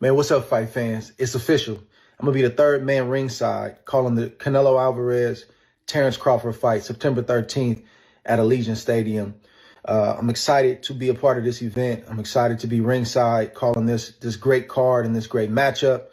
Man, what's up, fight fans? It's official. I'm going to be the third man ringside calling the Canelo Álvarez, Terence Crawford fight September 13th at Allegiant Stadium. I'm excited to be a part of this event. I'm excited to be ringside calling this great card and this great matchup.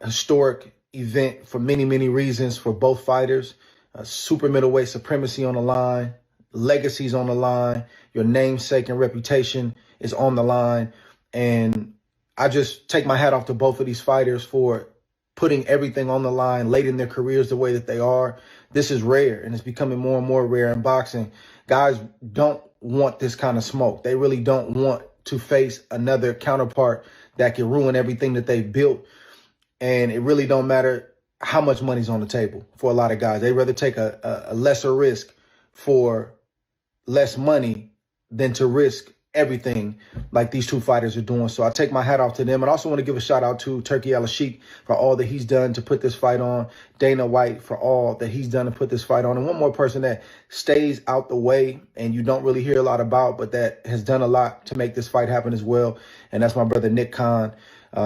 Historic event for many, many reasons for both fighters. Super middleweight supremacy on the line, legacies on the line, your namesake and reputation is on the line. And I just take my hat off to both of these fighters for putting everything on the line late in their careers the way that they are. This is rare, and it's becoming more and more rare in boxing. Guys don't want this kind of smoke. They really don't want to face another counterpart that can ruin everything that they've built. And it really don't matter how much money's on the table for a lot of guys. They'd rather take a lesser risk for less money than to risk everything like these two fighters are doing. So I take my hat off to them. And I also want to give a shout out to Turki Al-Sheikh for all that he's done to put this fight on. Dana White for all that he's done to put this fight on. And one more person that stays out the way and you don't really hear a lot about, but that has done a lot to make this fight happen as well. And that's my brother, Nick Khan.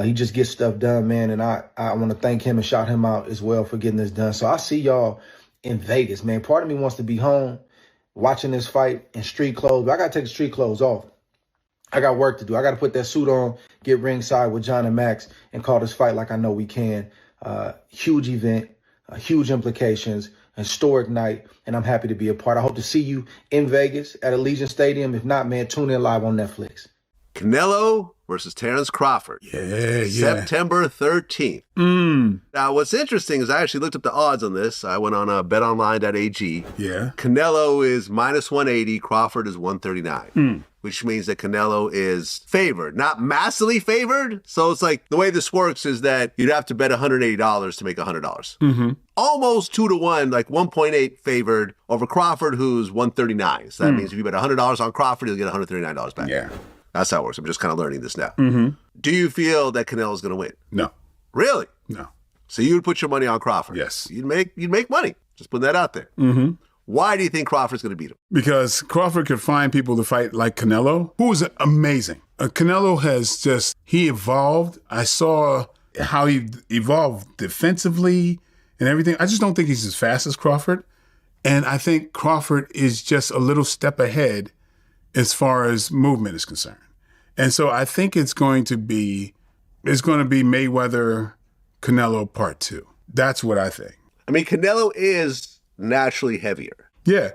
He just gets stuff done, man. And I want to thank him and shout him out as well for getting this done. So I see y'all in Vegas, man. Part of me wants to be home watching this fight in street clothes, but I got to take the street clothes off. I got work to do. I got to put that suit on, get ringside with John and Max, and call this fight like I know we can. Huge event, huge implications, historic night, and I'm happy to be a part. I hope to see you in Vegas at Allegiant Stadium. If not, man, tune in live on Netflix. Canelo versus Terence Crawford. Yeah. September 13th. Now, what's interesting is I actually looked up the odds on this. I went on betonline.ag. Yeah. Canelo is minus 180. Crawford is 139. Which means that Canelo is favored, not massively favored. So it's like the way this works is that you'd have to bet $180 to make $100. Almost 2-1, like 1.8 favored over Crawford, who's 139. So that means if you bet $100 on Crawford, you'll get $139 back. Yeah. That's how it works. I'm just kind of learning this now. Do you feel that Canelo's going to win? No. Really? No. So you would put your money on Crawford? Yes. You'd make money. Just putting that out there. Why do you think Crawford's going to beat him? Because Crawford could find people to fight like Canelo, who is amazing. Canelo has he evolved. I saw how he evolved defensively and everything. I just don't think he's as fast as Crawford. And I think Crawford is just a little step ahead as far as movement is concerned. And so I think it's going to be Mayweather Canelo Part 2. That's what I think. I mean, Canelo is naturally heavier. Yeah.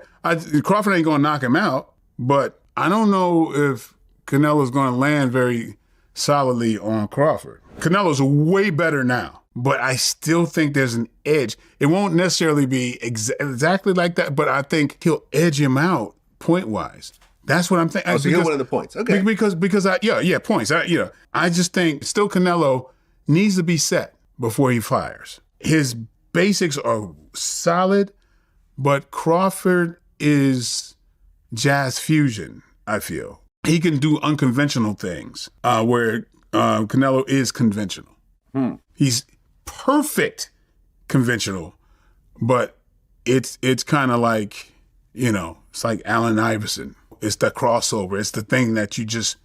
Crawford ain't going to knock him out, but I don't know if Canelo's going to land very solidly on Crawford. Canelo's way better now, but I still think there's an edge. It won't necessarily be exactly like that, but I think he'll edge him out point-wise. That's what I'm thinking. Oh, so he'll win the points. Okay. Because points. I just think still Canelo needs to be set before he fires. His basics are solid, but Crawford is jazz fusion, I feel. He can do unconventional things where Canelo is conventional. He's perfect conventional, but it's kind of like, it's like Allen Iverson. It's the crossover. It's the thing that you just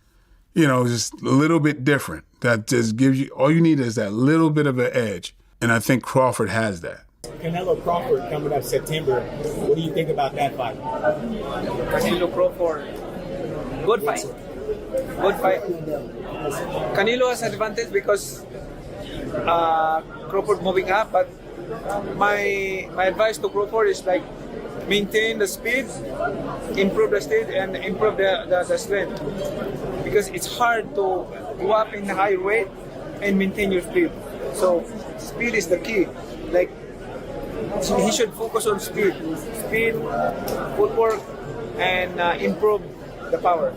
a little bit different. That just gives you, all you need is that little bit of an edge. And I think Crawford has that. Canelo Crawford coming up September. What do you think about that fight? Canelo Crawford. Good fight. Canelo has advantage because Crawford moving up, but my advice to Crawford is like maintain the speed, improve the speed, and improve the strength. Because it's hard to go up in high weight and maintain your speed. So speed is the key. Like he should focus on speed, footwork, and improve the power.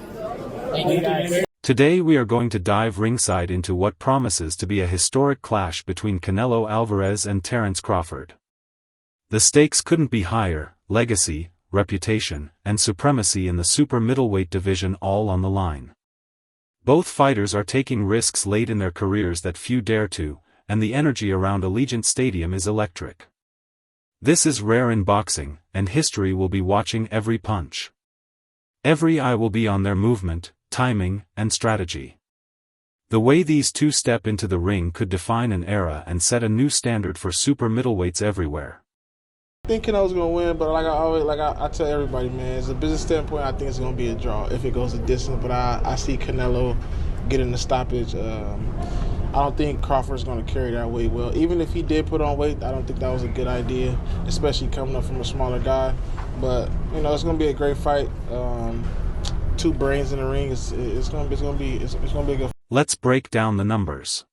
Today we are going to dive ringside into what promises to be a historic clash between Canelo Álvarez and Terence Crawford. The stakes couldn't be higher: legacy, reputation, and supremacy in the super middleweight division all on the line. Both fighters are taking risks late in their careers that few dare to, and the energy around Allegiant Stadium is electric. This is rare in boxing, and history will be watching every punch. Every eye will be on their movement, timing, and strategy. The way these two step into the ring could define an era and set a new standard for super middleweights everywhere. I think Canelo's gonna win, but I tell everybody, man, as a business standpoint, I think it's gonna be a draw if it goes a distance. But I see Canelo getting the stoppage. I don't think Crawford's gonna carry that weight well. Even if he did put on weight, I don't think that was a good idea, especially coming up from a smaller guy. But it's gonna be a great fight. Two brains in the ring. It's gonna be a good. Let's break down the numbers.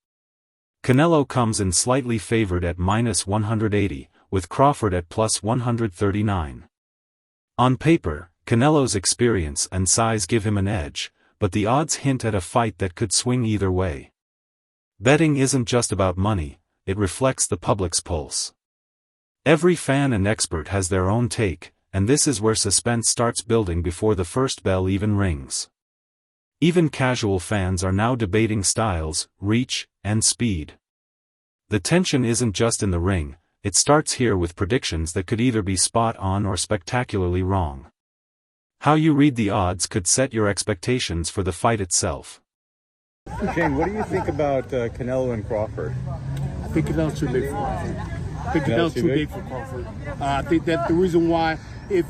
Canelo comes in slightly favored at -180, with Crawford at +139. On paper, Canelo's experience and size give him an edge, but the odds hint at a fight that could swing either way. Betting isn't just about money, it reflects the public's pulse. Every fan and expert has their own take, and this is where suspense starts building before the first bell even rings. Even casual fans are now debating styles, reach, and speed. The tension isn't just in the ring, it starts here with predictions that could either be spot on or spectacularly wrong. How you read the odds could set your expectations for the fight itself. Shane, what do you think about Canelo and Crawford? I think Canelo's too big for Crawford. I think that the reason why, if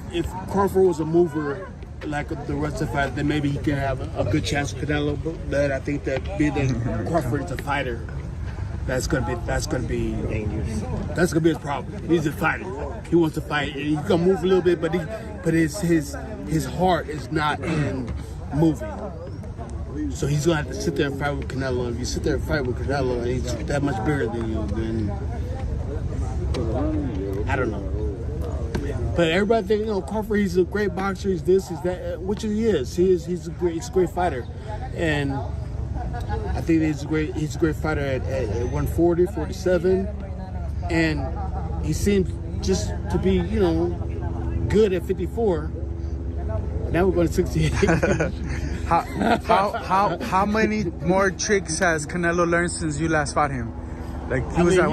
Crawford was a mover like the rest of the fight, then maybe he can have a good chance with Canelo. But I think that being that Crawford is a fighter, that's gonna be dangerous. That's gonna be his problem. He's a fighter. He wants to fight. He's gonna move a little bit, but his heart is not in moving. So he's gonna have to sit there and fight with Canelo. If you sit there and fight with Canelo and he's that much bigger than you, then I don't know. But everybody think, Crawford, he's a great boxer, he's this, he's that, which he is. He's a great fighter. And I think he's a great fighter at 140, 47. And he seems just to be, good at 54. Now we're going to 68. How many more tricks has Canelo learned since you last fought him?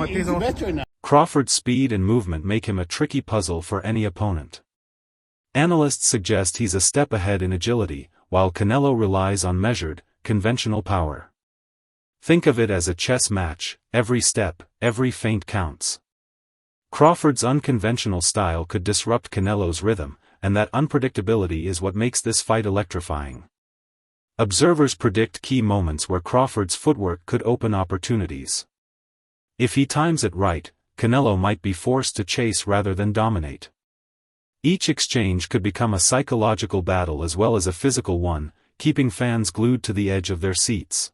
He's a veteran now. Crawford's speed and movement make him a tricky puzzle for any opponent. Analysts suggest he's a step ahead in agility, while Canelo relies on measured, conventional power. Think of it as a chess match, every step, every feint counts. Crawford's unconventional style could disrupt Canelo's rhythm, and that unpredictability is what makes this fight electrifying. Observers predict key moments where Crawford's footwork could open opportunities. If he times it right, Canelo might be forced to chase rather than dominate. Each exchange could become a psychological battle as well as a physical one, keeping fans glued to the edge of their seats.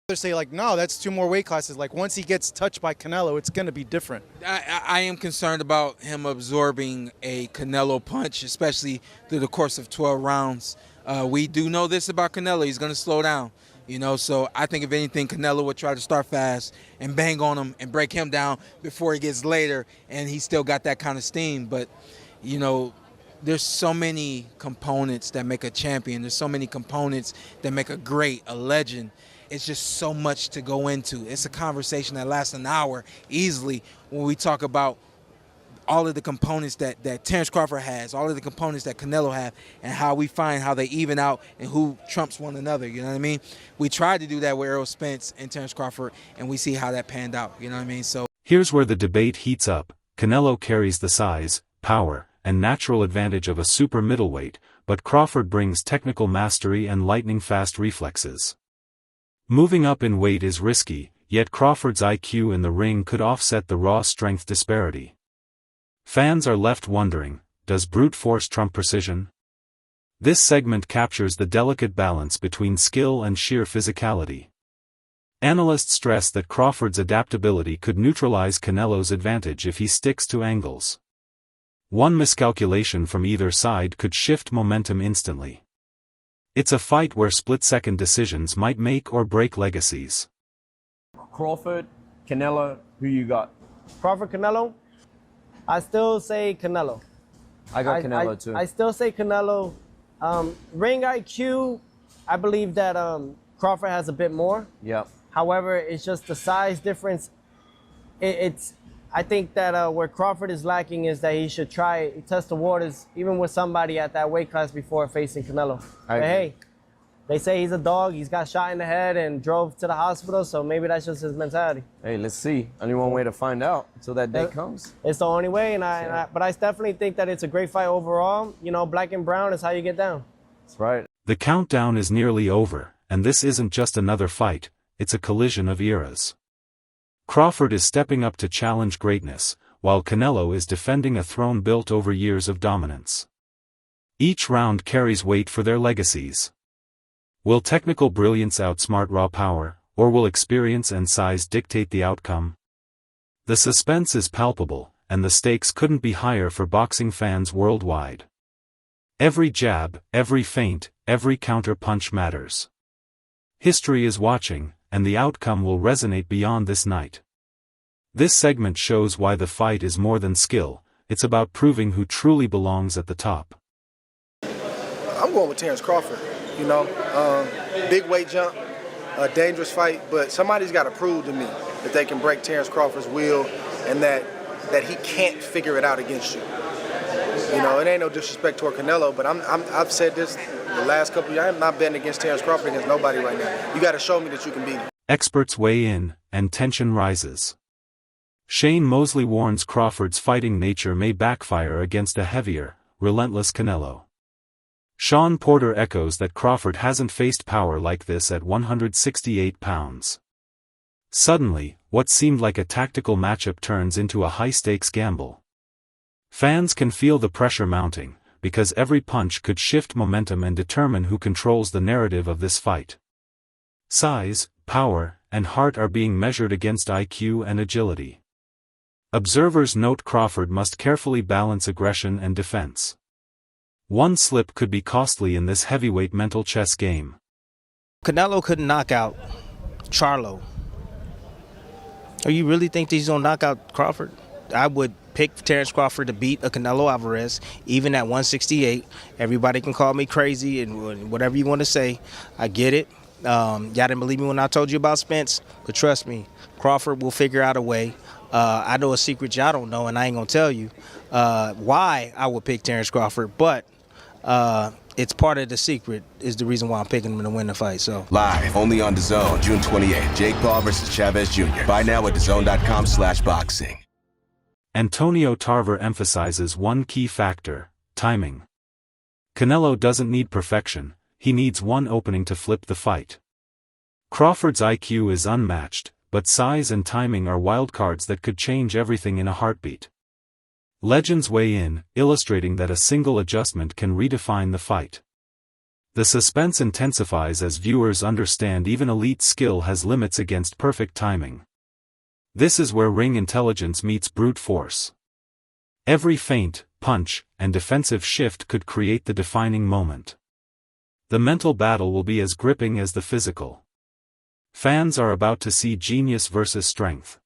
They say no, that's 2 more weight classes. Once he gets touched by Canelo, it's going to be different. I am concerned about him absorbing a Canelo punch, especially through the course of 12 rounds. We do know this about Canelo. He's going to slow down. So I think if anything, Canelo would try to start fast and bang on him and break him down before he gets later, and he still got that kind of steam. But, there's so many components that make a champion. There's so many components that make a legend. It's just so much to go into. It's a conversation that lasts an hour easily when we talk about all of the components that Terence Crawford has, all of the components that Canelo have, and how we find how they even out and who trumps one another, you know what I mean? We tried to do that with Errol Spence and Terence Crawford, and we see how that panned out, you know what I mean? So here's where the debate heats up. Canelo carries the size, power, and natural advantage of a super middleweight, but Crawford brings technical mastery and lightning-fast reflexes. Moving up in weight is risky, yet Crawford's IQ in the ring could offset the raw strength disparity. Fans are left wondering, does brute force trump precision? This segment captures the delicate balance between skill and sheer physicality. Analysts stress that Crawford's adaptability could neutralize Canelo's advantage if he sticks to angles. One miscalculation from either side could shift momentum instantly. It's a fight where split-second decisions might make or break legacies. Crawford, Canelo, who you got? Crawford, Canelo? I still say Canelo. I got Canelo too. I still say Canelo. Ring IQ, I believe that Crawford has a bit more. Yeah. However, it's just the size difference. I think that where Crawford is lacking is that he should test the waters even with somebody at that weight class before facing Canelo. But hey, They say he's a dog. He's got shot in the head and drove to the hospital, so maybe that's just his mentality. Hey, let's see. Only one way to find out until that day comes. It's the only way, but I definitely think that it's a great fight overall. You know, black and brown is how you get down. That's right. The countdown is nearly over, and this isn't just another fight, it's a collision of eras. Crawford is stepping up to challenge greatness, while Canelo is defending a throne built over years of dominance. Each round carries weight for their legacies. Will technical brilliance outsmart raw power, or will experience and size dictate the outcome? The suspense is palpable, and the stakes couldn't be higher for boxing fans worldwide. Every jab, every feint, every counter-punch matters. History is watching, and the outcome will resonate beyond this night. This segment shows why the fight is more than skill, it's about proving who truly belongs at the top. I'm going with Terence Crawford. You know, big weight jump, a dangerous fight, but somebody's got to prove to me that they can break Terence Crawford's will and that he can't figure it out against you. You know, it ain't no disrespect toward Canelo, but I've said this the last couple of years. I'm not betting against Terence Crawford against nobody right now. You got to show me that you can beat him. Experts weigh in, and tension rises. Shane Mosley warns Crawford's fighting nature may backfire against a heavier, relentless Canelo. Sean Porter echoes that Crawford hasn't faced power like this at 168 pounds. Suddenly, what seemed like a tactical matchup turns into a high-stakes gamble. Fans can feel the pressure mounting, because every punch could shift momentum and determine who controls the narrative of this fight. Size, power, and heart are being measured against IQ and agility. Observers note Crawford must carefully balance aggression and defense. One slip could be costly in this heavyweight mental chess game. Canelo couldn't knock out Charlo. Or you really think that he's going to knock out Crawford? I would pick Terence Crawford to beat a Canelo Álvarez, even at 168. Everybody can call me crazy and whatever you want to say. I get it. Y'all didn't believe me when I told you about Spence, but trust me, Crawford will figure out a way. I know a secret y'all don't know, and I ain't going to tell you why I would pick Terence Crawford, but it's part of the secret is the reason why I'm picking him to win the fight. So live only on DAZN, June 28th. Jake Paul versus Chavez Jr. Buy now at DAZN.com/boxing. Antonio Tarver emphasizes one key factor: timing. Canelo doesn't need perfection, he needs one opening to flip the fight. Crawford's IQ is unmatched, but size and timing are wildcards that could change everything in a heartbeat. Legends weigh in, illustrating that a single adjustment can redefine the fight. The suspense intensifies as viewers understand even elite skill has limits against perfect timing. This is where ring intelligence meets brute force. Every feint, punch, and defensive shift could create the defining moment. The mental battle will be as gripping as the physical. Fans are about to see genius versus strength.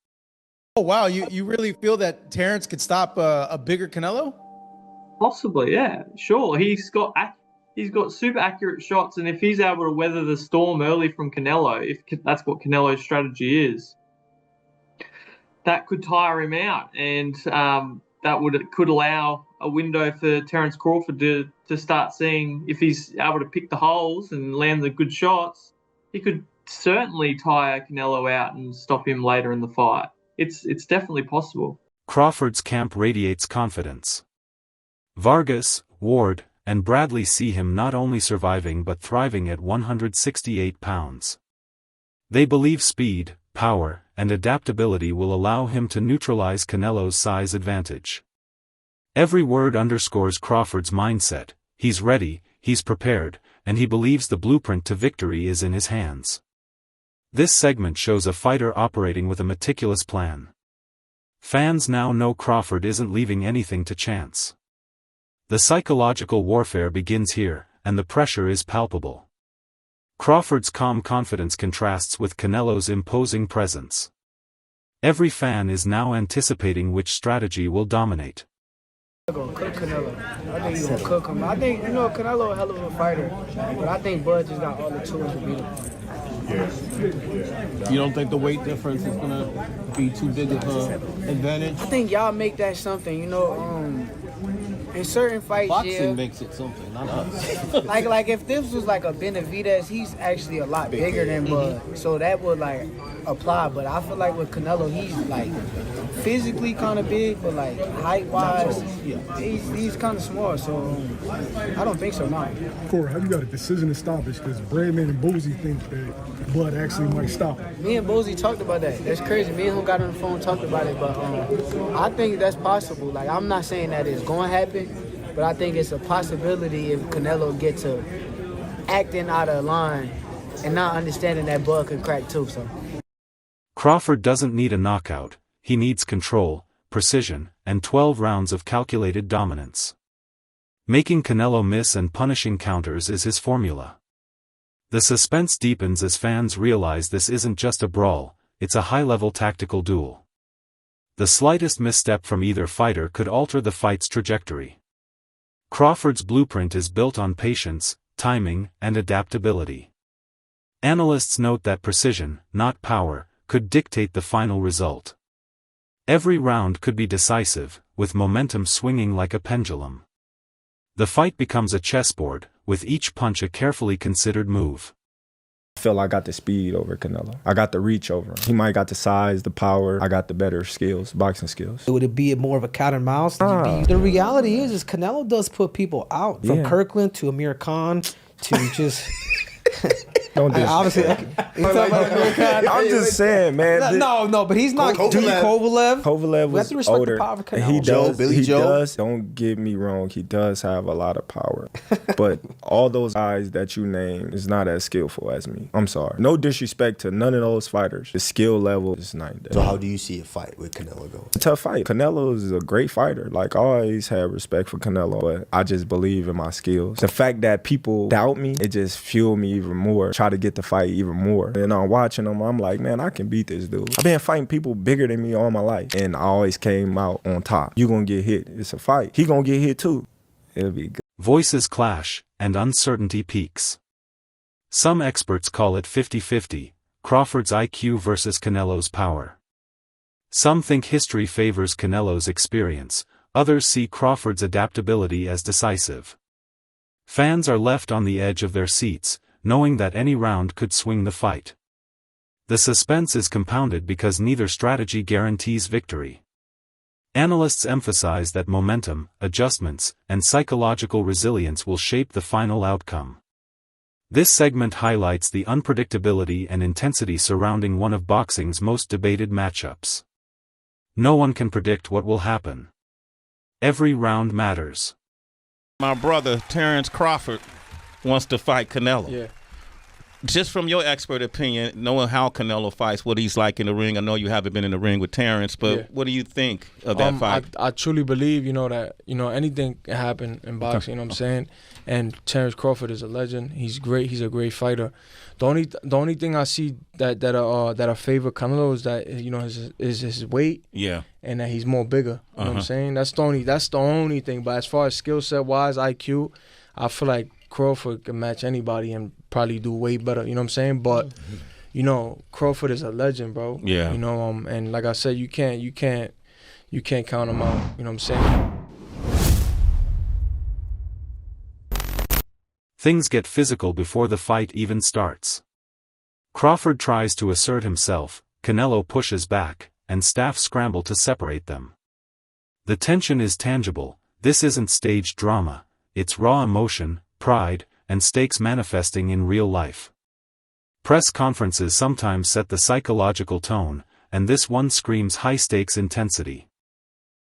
Oh, wow. You really feel that Terence could stop a bigger Canelo? Possibly, yeah. Sure. He's got super accurate shots, and if he's able to weather the storm early from Canelo, if that's what Canelo's strategy is, that could tire him out, and that could allow a window for Terence Crawford to start seeing if he's able to pick the holes and land the good shots. He could certainly tire Canelo out and stop him later in the fight. It's definitely possible. Crawford's camp radiates confidence. Vargas, Ward, and Bradley see him not only surviving but thriving at 168 pounds. They believe speed, power, and adaptability will allow him to neutralize Canelo's size advantage. Every word underscores Crawford's mindset: he's ready, he's prepared, and he believes the blueprint to victory is in his hands. This segment shows a fighter operating with a meticulous plan. Fans now know Crawford isn't leaving anything to chance. The psychological warfare begins here, and the pressure is palpable. Crawford's calm confidence contrasts with Canelo's imposing presence. Every fan is now anticipating which strategy will dominate. I'm gonna cook Canelo. I think he's gonna cook him. I think, Canelo a hell of a fighter, but I think Bud just got all the tools to beat him. You don't think the weight difference is gonna be too big of an advantage? I think y'all make that something, In certain fights, Boxing makes it something, not us. like if this was like a Benavidez, he's actually a lot bigger than Bud, so that would like apply. But I feel like with Canelo, he's like physically kind of big, but like height wise, he's kind of small. So I don't think so. No. Corey, how you got a decision to stoppage? Because Bradman and Boozy think that Bud actually might stop him. Me and Boozy talked about that. That's crazy. Me and him got on the phone and talked about it, but I think that's possible. Like I'm not saying that it's going to happen. But I think it's a possibility if Canelo gets to acting out of line and not understanding that Bud can crack too. So Crawford doesn't need a knockout, he needs control, precision, and 12 rounds of calculated dominance. Making Canelo miss and punishing counters is his formula. The suspense deepens as fans realize this isn't just a brawl, it's a high-level tactical duel. The slightest misstep from either fighter could alter the fight's trajectory. Crawford's blueprint is built on patience, timing, and adaptability. Analysts note that precision, not power, could dictate the final result. Every round could be decisive, with momentum swinging like a pendulum. The fight becomes a chessboard, with each punch a carefully considered move. I feel I got the speed over Canelo. I got the reach over him. He might got the size, the power. I got the better skills, boxing skills. Would it be more of a cat and mouse? The reality is Canelo does put people out. From Kirkland to Amir Khan to just... Don't do obviously, I'm just saying, man. No, but he's not Kovalev. Kovalev was older. He does. Billy Joe. Don't get me wrong. He does have a lot of power, but all those guys that you name is not as skillful as me. I'm sorry. No disrespect to none of those fighters. The skill level is night and day. So how do you see a fight with Canelo going? A tough fight. Canelo is a great fighter. Like I always had respect for Canelo, but I just believe in my skills. The fact that people doubt me, it just fueled me even more. Try to get the fight even more. And I'm watching them, I'm like, man, I can beat this dude. I've been fighting people bigger than me all my life, and I always came out on top. You gonna get hit. It's a fight. He gonna get hit too. It'll be good. Voices clash, and uncertainty peaks. Some experts call it 50-50, Crawford's IQ versus Canelo's power. Some think history favors Canelo's experience, others see Crawford's adaptability as decisive. Fans are left on the edge of their seats, knowing that any round could swing the fight. The suspense is compounded because neither strategy guarantees victory. Analysts emphasize that momentum, adjustments, and psychological resilience will shape the final outcome. This segment highlights the unpredictability and intensity surrounding one of boxing's most debated matchups. No one can predict what will happen. Every round matters. My brother, Terence Crawford, wants to fight Canelo. Yeah. Just from your expert opinion, knowing how Canelo fights, what he's like in the ring. I know you haven't been in the ring with Terence, but what do you think of that fight? I truly believe, that, anything can happen in boxing, you know what I'm saying? And Terence Crawford is a legend. He's great. He's a great fighter. The only thing I see that I favor Canelo is that, his weight. Yeah. And that he's more bigger. You know what I'm saying? That's the only thing. But as far as skill set wise, IQ, I feel like Crawford can match anybody and probably do way better, you know what I'm saying? But, Crawford is a legend, bro. Yeah. And like I said, you can't count him out, you know what I'm saying? Things get physical before the fight even starts. Crawford tries to assert himself, Canelo pushes back, and staff scramble to separate them. The tension is tangible. This isn't staged drama, it's raw emotion, pride, and stakes manifesting in real life. Press conferences sometimes set the psychological tone, and this one screams high-stakes intensity.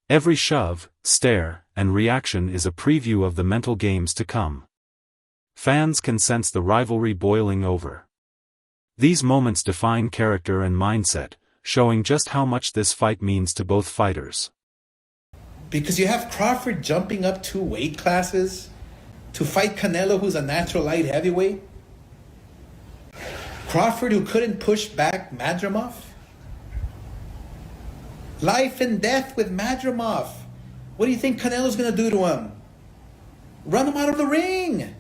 Every shove, stare, and reaction is a preview of the mental games to come. Fans can sense the rivalry boiling over. These moments define character and mindset, showing just how much this fight means to both fighters. Because you have Crawford jumping up 2 weight classes to fight Canelo, who's a natural light heavyweight. Crawford, who couldn't push back Madrimov. Life and death with Madrimov. What do you think Canelo's going to do to him? Run him out of the ring.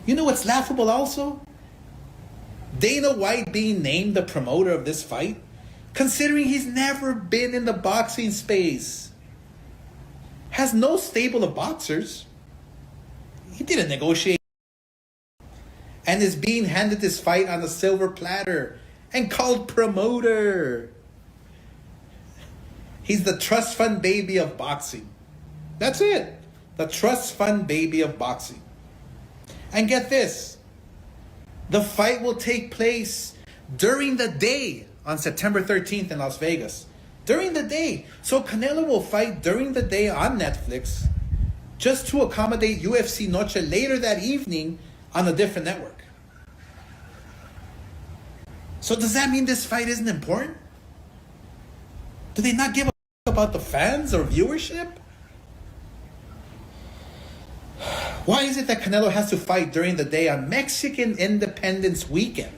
You know what's laughable also? Dana White being named the promoter of this fight, considering he's never been in the boxing space. has no stable of boxers. He didn't negotiate and is being handed this fight on a silver platter and called promoter. He's the trust fund baby of boxing. That's it. The trust fund baby of boxing. And get this. The fight will take place during the day on September 13th in Las Vegas. During the day. So Canelo will fight during the day on Netflix just to accommodate UFC Noche later that evening on a different network. So does that mean this fight isn't important? Do they not give a about the fans or viewership? Why is it that Canelo has to fight during the day on Mexican Independence Weekend?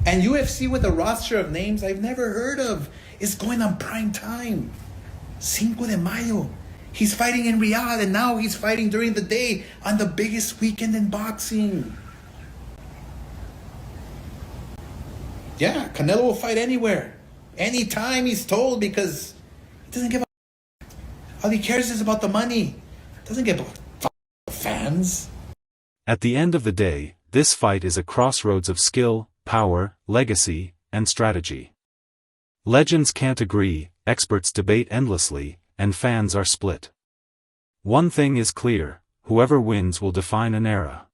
And UFC with a roster of names I've never heard of is going on prime time. Cinco de Mayo. He's fighting in Riyadh and now he's fighting during the day on the biggest weekend in boxing. Yeah, Canelo will fight anywhere. Anytime he's told because he doesn't give a all he cares is about the money. Doesn't give a fans. At the end of the day, this fight is a crossroads of skill, power, legacy, and strategy. Legends can't agree, experts debate endlessly, and fans are split. One thing is clear, whoever wins will define an era.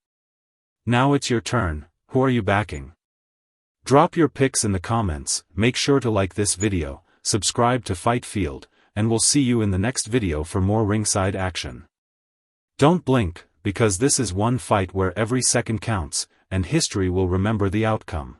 Now it's your turn, who are you backing? Drop your picks in the comments, make sure to like this video, subscribe to Fight Field, and we'll see you in the next video for more ringside action. Don't blink, because this is one fight where every second counts, and history will remember the outcome.